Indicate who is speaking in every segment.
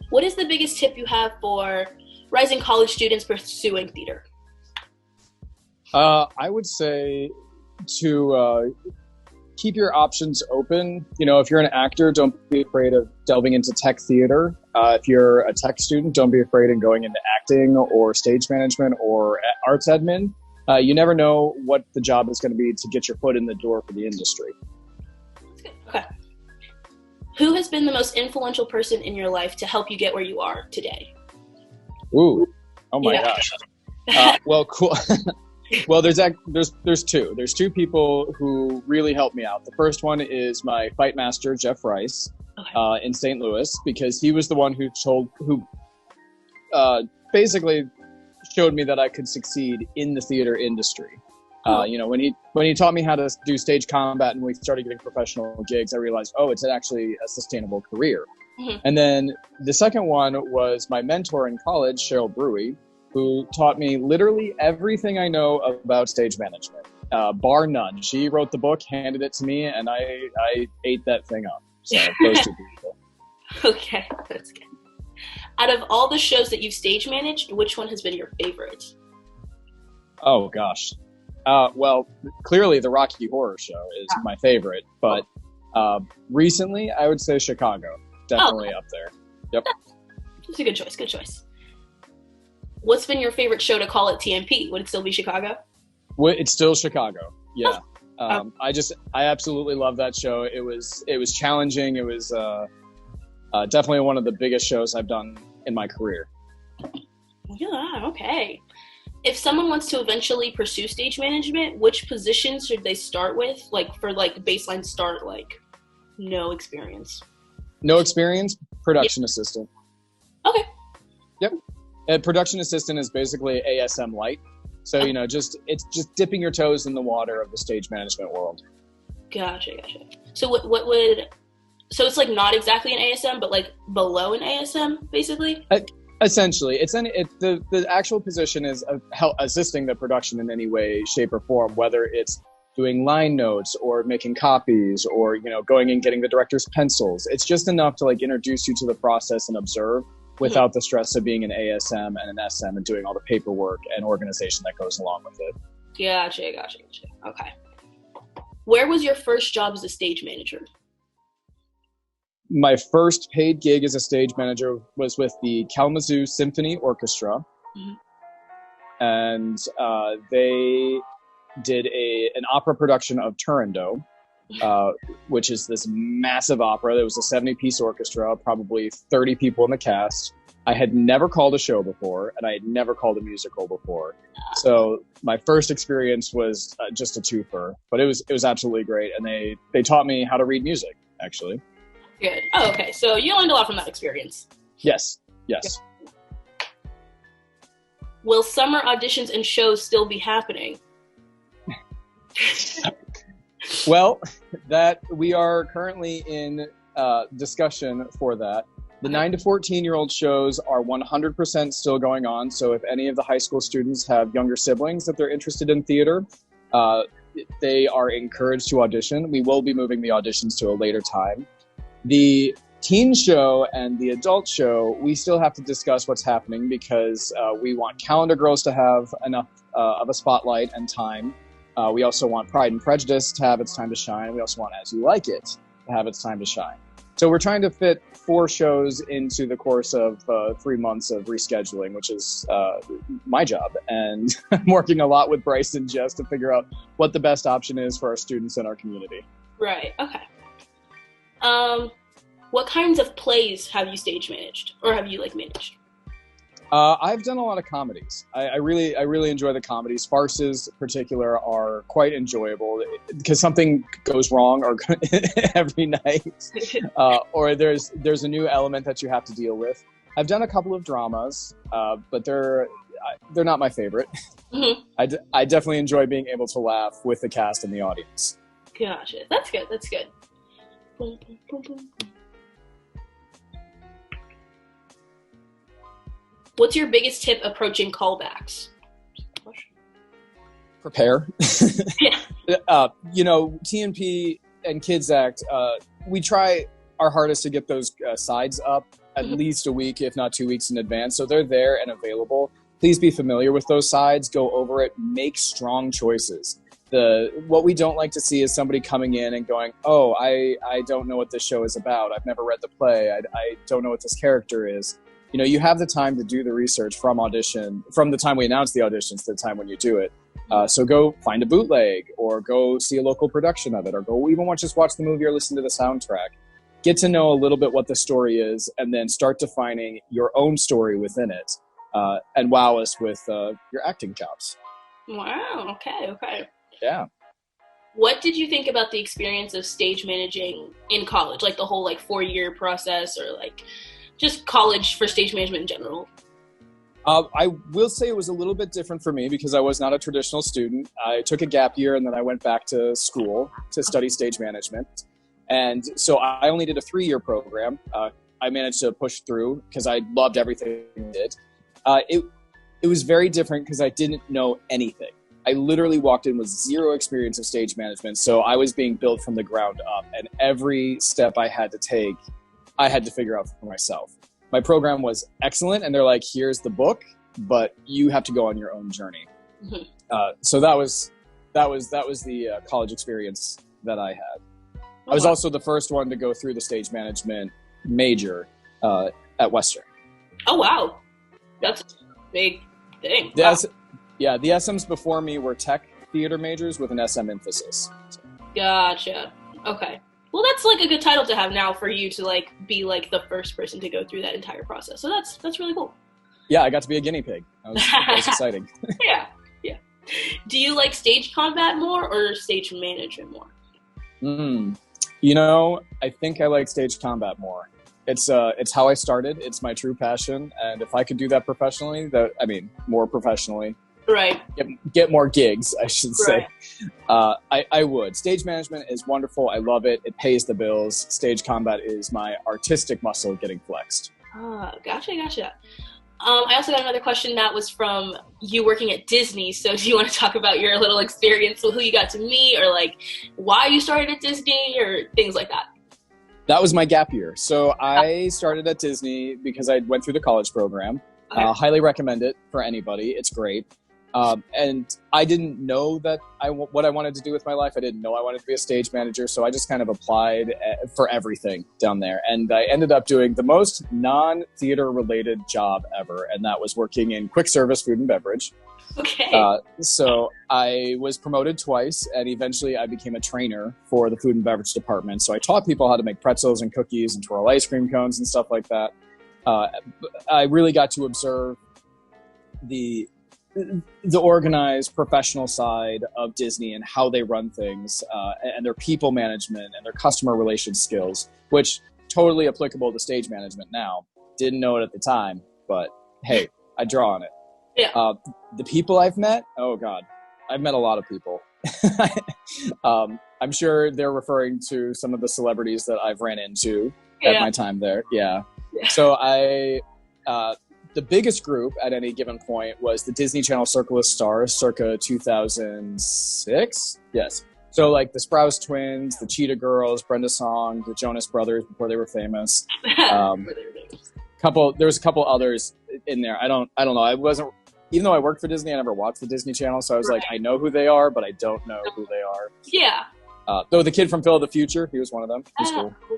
Speaker 1: What is the biggest tip you have for rising college students pursuing theater?
Speaker 2: I would say to keep your options open. You know, if you're an actor, don't be afraid of delving into tech theater. If you're a tech student, don't be afraid of going into acting or stage management or arts admin. You never know what the job is going to be to get your foot in the door for the industry.
Speaker 1: That's good. Okay. Who has been the most influential person in your life to help you get where you are today?
Speaker 2: Ooh, oh my gosh. Well, cool. Well, there's two. There's two people who really helped me out. The first one is my fight master, Jeff Rice, in St. Louis, because he was the one who basically showed me that I could succeed in the theater industry. You know, when he taught me how to do stage combat and we started getting professional gigs, I realized, oh, it's actually a sustainable career. Mm-hmm. And then the second one was my mentor in college, Cheryl Brewy, who taught me literally everything I know about stage management, bar none. She wrote the book, handed it to me, and I ate that thing up. So those two people.
Speaker 1: Okay, that's good. Out of all the shows that you've stage managed, which one has been your favorite?
Speaker 2: Oh, gosh. Well, clearly the Rocky Horror Show is my favorite, but recently I would say Chicago. Definitely up there. Yep.
Speaker 1: That's a good choice, good choice. What's been your favorite show to call at TMP? Would it still be Chicago?
Speaker 2: It's still Chicago. Yeah. I absolutely love that show. It was challenging. It was definitely one of the biggest shows I've done in my career.
Speaker 1: Yeah. Okay. If someone wants to eventually pursue stage management, which positions should they start with? Like for baseline start, no experience.
Speaker 2: No experience, production assistant.
Speaker 1: Okay.
Speaker 2: Yep. A production assistant is basically ASM light. So, you know, it's just dipping your toes in the water of the stage management world. Gotcha.
Speaker 1: So so it's not exactly an ASM, but below an ASM, basically?
Speaker 2: Essentially. The actual position is assisting the production in any way, shape, or form, whether it's doing line notes or making copies or, you know, going and getting the director's pencils. It's just enough to introduce you to the process and observe, without the stress of being an ASM and an SM and doing all the paperwork and organization that goes along with it.
Speaker 1: Gotcha. Okay. Where was your first job as a stage manager?
Speaker 2: My first paid gig as a stage manager was with the Kalamazoo Symphony Orchestra. Mm-hmm. And they did an opera production of Turandot, which is this massive opera. There was a 70-piece orchestra, probably 30 people in the cast. I had never called a show before, and I had never called a musical before. So my first experience was just a twofer, but it was absolutely great. And they taught me how to read music, actually.
Speaker 1: Good. Oh, okay. So you learned a lot from that experience.
Speaker 2: Yes.
Speaker 1: Good. Will summer auditions and shows still be happening?
Speaker 2: Well, that we are currently in discussion for that. The 9 to 14-year-old shows are 100% still going on. So if any of the high school students have younger siblings that they're interested in theater, they are encouraged to audition. We will be moving the auditions to a later time. The teen show and the adult show, we still have to discuss what's happening because we want Calendar Girls to have enough of a spotlight and time. We also want Pride and Prejudice to have its time to shine. We also want As You Like It to have its time to shine. So we're trying to fit 4 shows into the course of 3 months of rescheduling, which is my job. And I'm working a lot with Bryce and Jess to figure out what the best option is for our students and our community.
Speaker 1: Right. Okay. What kinds of plays have you stage managed or have you managed?
Speaker 2: I've done a lot of comedies. I really enjoy the comedies. Farces, in particular, are quite enjoyable because something goes wrong or every night, or there's a new element that you have to deal with. I've done a couple of dramas, but they're not my favorite. Mm-hmm. I definitely enjoy being able to laugh with the cast and the audience.
Speaker 1: Gotcha. That's good. That's good. Boom, boom, boom, boom. What's your biggest tip approaching callbacks?
Speaker 2: Prepare.
Speaker 1: Yeah.
Speaker 2: TNP and Kids Act, we try our hardest to get those sides up at least a week, if not 2 weeks in advance. So they're there and available. Please be familiar with those sides, go over it, make strong choices. What we don't like to see is somebody coming in and going, oh, I don't know what this show is about. I've never read the play. I don't know what this character is. You know, you have the time to do the research from the time we announce the auditions to the time when you do it. So go find a bootleg, or go see a local production of it, or go even just watch the movie or listen to the soundtrack. Get to know a little bit what the story is, and then start defining your own story within it, and wow us with your acting chops.
Speaker 1: Wow. Okay.
Speaker 2: Yeah.
Speaker 1: What did you think about the experience of stage managing in college? Like the whole 4-year process, or just college for stage management in general?
Speaker 2: I will say it was a little bit different for me because I was not a traditional student. I took a gap year and then I went back to school to study stage management. And so I only did a 3-year program. I managed to push through because I loved everything I did. It was very different because I didn't know anything. I literally walked in with zero experience of stage management. So I was being built from the ground up, and every step I had to take, I had to figure out for myself. My program was excellent, and they're like, here's the book, but you have to go on your own journey. Mm-hmm. So that was the college experience that I had. I was also the first one to go through the stage management major at Western.
Speaker 1: Oh, wow. That's a big thing.
Speaker 2: Wow. The SMs before me were tech theater majors with an SM emphasis. So.
Speaker 1: Gotcha. Okay. Well, that's a good title to have now for you to be the first person to go through that entire process. So that's really cool.
Speaker 2: Yeah, I got to be a guinea pig. That was exciting.
Speaker 1: Yeah. Do you like stage combat more or stage management more?
Speaker 2: You know, I think I like stage combat more. It's how I started. It's my true passion, and if I could do that professionally, more professionally.
Speaker 1: Right.
Speaker 2: Get more gigs, I should say. Right. I would. Stage management is wonderful. I love it. It pays the bills. Stage combat is my artistic muscle getting flexed.
Speaker 1: Gotcha. I also got another question that was from you working at Disney. So do you want to talk about your little experience with who you got to meet, or why you started at Disney, or things like that?
Speaker 2: That was my gap year. So I started at Disney because I went through the college program. Okay. Highly recommend it for anybody. It's great. And I didn't know what I wanted to do with my life. I didn't know I wanted to be a stage manager. So I just kind of applied for everything down there. And I ended up doing the most non-theater related job ever. And that was working in quick service food and beverage.
Speaker 1: Okay.
Speaker 2: So I was promoted twice, and eventually I became a trainer for the food and beverage department. So I taught people how to make pretzels and cookies and twirl ice cream cones and stuff like that. I really got to observe the organized professional side of Disney and how they run things, and their people management and their customer relations skills, which totally applicable to stage management now. Didn't know it at the time, but hey, I draw on it.
Speaker 1: Yeah.
Speaker 2: The people I've met, oh God, I've met a lot of people. I'm sure they're referring to some of the celebrities that I've ran into at my time there. Yeah. So the biggest group at any given point was the Disney Channel Circle of Stars, circa 2006. Yes. So the Sprouse Twins, the Cheetah Girls, Brenda Song, the Jonas Brothers before they were famous. There was a couple others in there. I don't know. I wasn't, even though I worked for Disney, I never watched the Disney Channel. So I was I know who they are, but I don't know who they are.
Speaker 1: Yeah.
Speaker 2: Though the kid from Phil of the Future, he was one of them. He's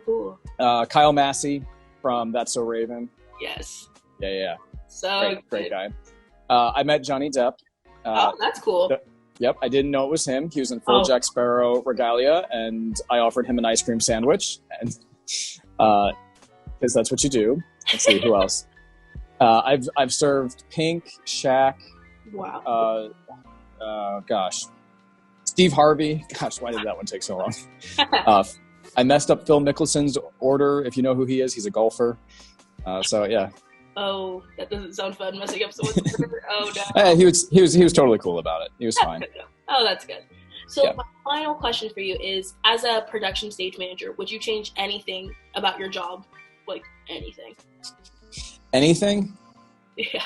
Speaker 2: cool. Kyle Massey from That's So Raven.
Speaker 1: Yes.
Speaker 2: Yeah.
Speaker 1: So
Speaker 2: great guy. I met Johnny Depp.
Speaker 1: That's cool.
Speaker 2: Yep, I didn't know it was him. He was in full Jack Sparrow regalia, and I offered him an ice cream sandwich, and because that's what you do. Let's see who else. I've served Pink, Shaq.
Speaker 1: Wow.
Speaker 2: Gosh, Steve Harvey. Gosh, why did that one take so long? I messed up Phil Mickelson's order. If you know who he is, he's a golfer. So yeah.
Speaker 1: Oh, that doesn't sound fun, messing up someone's order. Oh no.
Speaker 2: He was totally cool about it. He was fine.
Speaker 1: Oh, that's good. So my final question for you is, as a production stage manager, would you change anything about your job? Anything?
Speaker 2: Anything?
Speaker 1: Yeah.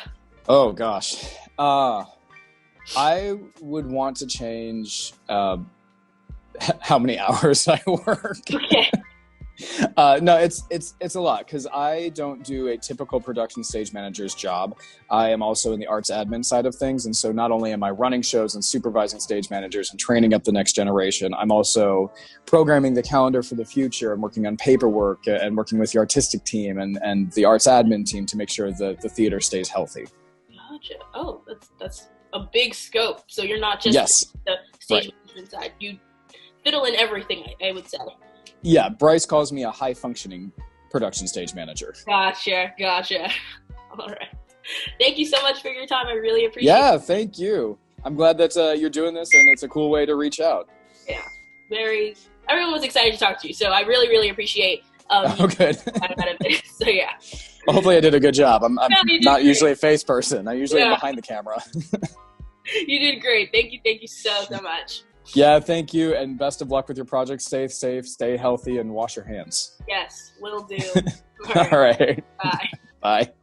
Speaker 2: Oh gosh. I would want to change how many hours I work.
Speaker 1: Okay.
Speaker 2: No, it's a lot because I don't do a typical production stage manager's job. I am also in the arts admin side of things, and so not only am I running shows and supervising stage managers and training up the next generation, I'm also programming the calendar for the future and working on paperwork and working with the artistic team and the arts admin team to make sure that the theater stays healthy.
Speaker 1: Gotcha. Oh, that's a big scope. So you're not just the stage management side. You fiddle in everything, I would say.
Speaker 2: Yeah, Bryce calls me a high-functioning production stage manager.
Speaker 1: Gotcha. All right. Thank you so much for your time. I really appreciate it.
Speaker 2: Yeah, thank you. I'm glad that you're doing this, and it's a cool way to reach out.
Speaker 1: Yeah, everyone was excited to talk to you, so I really, really appreciate
Speaker 2: good.
Speaker 1: So, yeah.
Speaker 2: Well, hopefully I did a good job. I'm not usually a face person. I usually am behind the camera.
Speaker 1: You did great. Thank you so much.
Speaker 2: Yeah, thank you, and best of luck with your project. Stay safe, stay healthy, and wash your hands.
Speaker 1: Yes, will do.
Speaker 2: All right.
Speaker 1: Bye.
Speaker 2: Bye.